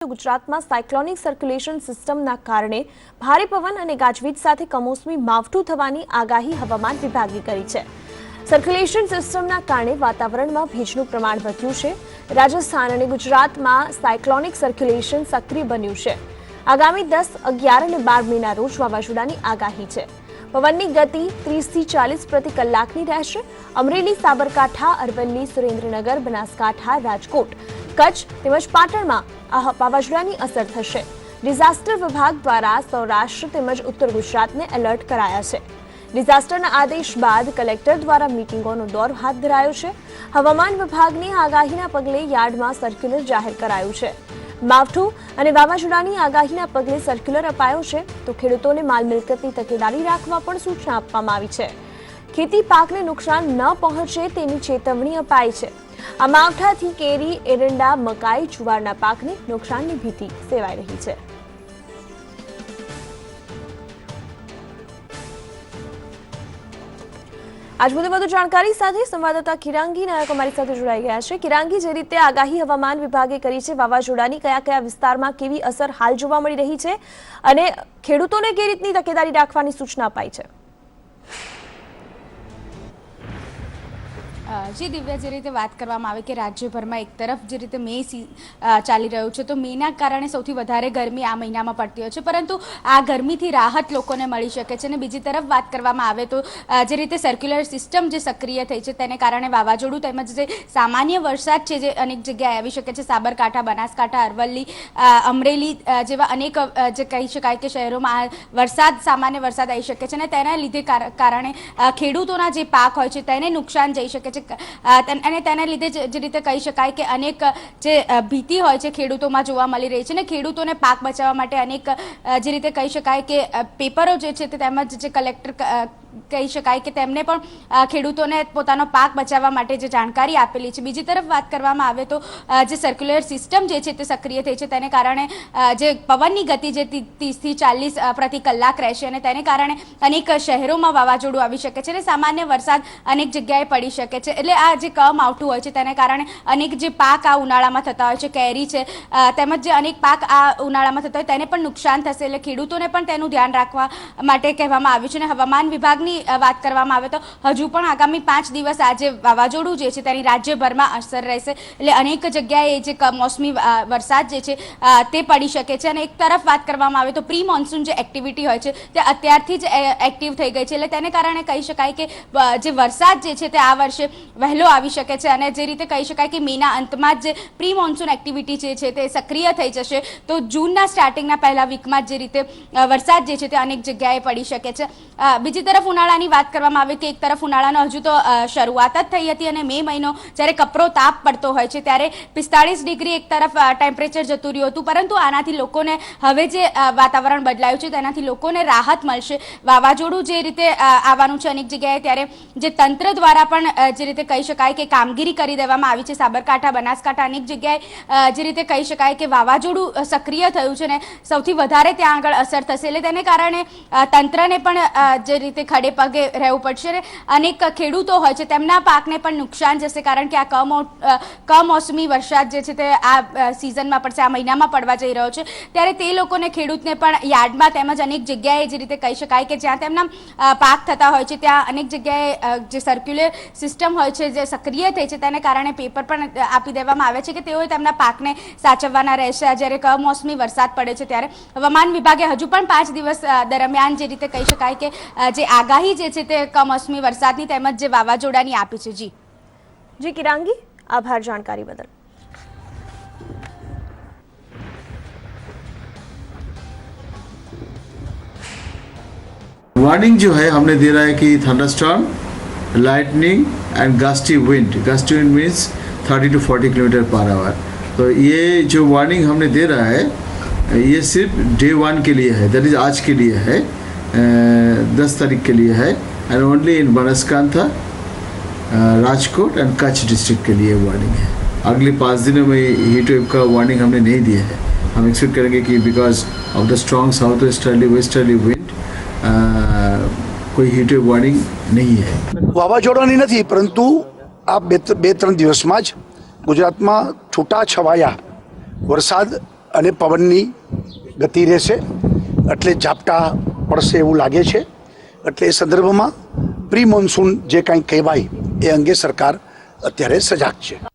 ગુજરાતમાં cyclonic circulation સિસ્ટમના કારણે ભારે પવન અને ગાજવીજ સાથે કમોસમી માવઠું થવાની આગાહી હવામાન વિભાગે કરી છે। સર્ક્યુલેશન સિસ્ટમના કારણે વાતાવરણમાં ભેજનું પ્રમાણ વધ્યું છે। રાજસ્થાન અને ગુજરાતમાં સાયક્લોનિક સર્ક્યુલેશન સક્રિય બન્યું છે। આગામી 10, 11 અને 12 મેના રોજ વાવાઝોડાની આગાહી છે। પવનની ગતિ 30 થી 40 પ્રતિ કલાકની રહેશે। અમરેલી, સાબરકાંઠા, અરવલ્લી, સુરેન્દ્રનગર, બનાસકાંઠા, રાજકોટ, કચ્છ તેમજ પાટણમાં આ વાવાઝોડાની અસર થશે। ડિઝાસ્ટર વિભાગ દ્વારા સૌરાષ્ટ્ર તેમજ ઉત્તર ગુજરાતને એલર્ટ કરાયા છે। ડિઝાસ્ટરના આદેશ બાદ કલેક્ટર દ્વારા મીટિંગોનો દોર હાથ ધરાયો છે। હવામાન વિભાગની આગાહીના પગલે યાર્ડમાં સર્ક્યુલર જાહેર કરાયું છે। માવઠું અને વાવાઝોડાની આગાહીના પગલે સર્ક્યુલર અપાયો છે તો ખેડૂતોને માલ મિલકતની તકેદારી રાખવા પણ સૂચના આપવામાં આવી છે। ખેતી પાકને નુકસાન ન પહોંચે તેની ચેતવણી અપાઈ છે। આ માવઠાથી કેરી, એરંડા, મકાઈ, જુવારના પાકને નુકસાનની ભીતિ સેવાઈ રહી છે। આજ મુદ્દે વધુ જાણકારી સાથે સંવાદદાતા કિરાંગી નાયક અમારી સાથે જોડાઈ ગયા છે। કિરાંગી, જે રીતે આગાહી હવામાન વિભાગે કરી છે, વાવાઝોડાની કયા કયા વિસ્તારમાં કેવી અસર હાલ જોવા મળી રહી છે અને ખેડૂતોને કઈ રીતની તકેદારી રાખવાની સૂચના અપાઈ છે? जी दिव्या, जे रीते बात करवामां आवे के राज्यभरमां एक तरफ जे रीते मे चाली रह्यो छे तो मेना कारणे सौथी वधारे गरमी आ महीनामां पड़ती होय छे, परंतु आ गरमीथी राहत लोकोने मळी शके छे। अने बीजी तरफ बात करवामां आवे तो जे रीते सर्क्युलर सिस्टम जे सक्रिय थई छे तेने कारणे वावाझोडुं तेमज जे सामान्य वरसाद छे जे अनेक जग्याए आवी शके छे। साबरकांठा, बनासकांठा, अरवल्ली, अमरेली जेवा अनेक जे कही शकाय के शहेरोमां वरसाद, सामान्य वरसाद आई शके छे अने तेना लीधे कारणे खेडूतोना जे पाक होय छे तेने नुकसान जई शके छे। અને તેના લીધે જે રીતે કહી શકાય કે અનેક જે ભીતિ હોય છે ખેડૂતોમાં જોવા મળી રહી છે ને ખેડૂતોને પાક બચાવવા માટે અનેક જે રીતે કહી શકાય કે પેપરો જે છે તેમજ જે કલેક્ટર કહી શકાય કે તેમને પણ ખેડૂતોને પોતાનો પાક બચાવવા માટે જે જાણકારી આપેલી છે। બીજી તરફ વાત કરવામાં આવે તો જે સર્ક્યુલર સિસ્ટમ જે છે તે સક્રિય થઈ છે તેને કારણે જે પવનની ગતિ જે 30 થી 40 પ્રતિ કલાક રહેશે અને તેને કારણે અનેક શહેરોમાં વાવાઝોડું આવી શકે છે અને સામાન્ય વરસાદ અનેક જગ્યાએ પડી શકે છે। એટલે આ જે કમોસમી હોય છે તેને કારણે અનેક જે પાક આ ઉનાળામાં થતા હોય છે, કેરી છે તેમજ જે અનેક પાક આ ઉનાળામાં થતા હોય તેને પણ નુકસાન થશે। એટલે ખેડૂતોને પણ તેનું ધ્યાન રાખવા માટે કહેવામાં આવ્યું છે। અને હવામાન વિભાગની વાત કરવામાં આવે તો હજુ પણ આગામી 5 દિવસ આ જે વાવાઝોડું જે છે તેની રાજ્યભરમાં અસર રહેશે। એટલે અનેક જગ્યાએ જે કમોસમી વરસાદ જે છે તે પડી શકે છે। અને એક તરફ વાત કરવામાં આવે તો પ્રી મોન્સૂન જે એક્ટિવિટી હોય છે તે અત્યારથી જ એક્ટિવ થઈ ગઈ છે। એટલે તેને કારણે કહી શકાય કે જે વરસાદ જે છે તે આ વર્ષે વહેલો આવી શકે છે અને જે રીતે કહી શકાય કે મેના અંતમાં જ જે પ્રી મોન્સૂન એક્ટિવિટી છે તે સક્રિય થઈ જશે તો જૂનના સ્ટાર્ટિંગના પહેલા વીકમાં જે રીતે વરસાદ જે છે તે અનેક જગ્યાએ પડી શકે છે। બીજી તરફ ઉનાળાની વાત કરવામાં આવે કે એક તરફ ઉનાળાનો હજુ તો શરૂઆત જ થઈ હતી અને મે મહિનો જ્યારે કપરો તાપ પડતો હોય છે ત્યારે 45 ડિગ્રી એક તરફ ટેમ્પરેચર જતું રહ્યું હતું, પરંતુ આનાથી લોકોને હવે જે વાતાવરણ બદલાયું છે તેનાથી લોકોને રાહત મળશે। વાવાઝોડું જે રીતે આવવાનું છે અનેક જગ્યાએ ત્યારે જે તંત્ર દ્વારા પણ જે રીતે કહી શકાય કે કામગીરી કરી દેવામાં આવી છે। સાબરકાંઠા, બનાસકાંઠા અનેક જગ્યાએ જે રીતે કહી શકાય કે વાવાઝોડું સક્રિય થયું છે ને સૌથી વધારે ત્યાં આગળ અસર થશે। એટલે તેને કારણે તંત્રને પણ જે રીતે ખડે પગે રહેવું પડશે અને અનેક ખેડૂતો હોય છે તેમના પાકને પણ નુકસાન જશે, કારણ કે આ કમોસમી વરસાદ જે છે તે આ સિઝનમાં પડશે, આ મહિનામાં પડવા જઈ રહ્યો છે। ત્યારે તે લોકોને, ખેડૂતને પણ યાર્ડમાં તેમજ અનેક જગ્યાએ જે રીતે કહી શકાય કે જ્યાં તેમના પાક થતા હોય છે ત્યાં અનેક જગ્યાએ જે સર્ક્યુલર સિસ્ટમ હોય છે જે સક્રિય થઈ છે તેને કારણે પેપર પણ આપી દેવામાં આવે છે કે તેઓએ તેમના પાકને સાચવવાના રહેશે જ્યારે કમોસમી વરસાદ પડે છે। ત્યારે હવામાન વિભાગે હજુ પણ 5 દિવસ દરમિયાન જે રીતે કહી શકાય કે જે આગાહી જે છે તે કમોસમી વરસાદની તેમજ જે વાવાઝોડાની આપી છે। જી કિરાંગી, આભાર જાણકારી બદલ। वार्निंग जो है हमने दे रहा है कि thunderstorm, lightning and gusty wind means 30 to 40 kilometre per hour. तो ये जो वार्निंग हमने दे रहा है ये सिर्फ डे 1 के लिए है, दैट इज आज के लिए है, 10 तारीख के लिए है and only in Banaskantha, Rajkot and Kutch district के लिए वार्निंग है। अगले 5 दिनों में हीट वेव का वार्निंग हमने नहीं दिया है। हम एक्सपेक्ट करेंगे कि because of the strong south westerly wind कोई हीट वेव वार्निंग नहीं है। वावाझोडानी नहीं, परंतु आ 2-3 દિવસમાં જ ગુજરાતમાં છૂટા છવાયા વરસાદ અને પવનની ગતિ રહેશે, એટલે ઝાપટા પડશે એવું લાગે છે. એટલે એ સંદર્ભમાં પ્રી મોન્સૂન જે કાંઈ કહેવાય એ અંગે સરકાર અત્યારે સજાગ છે.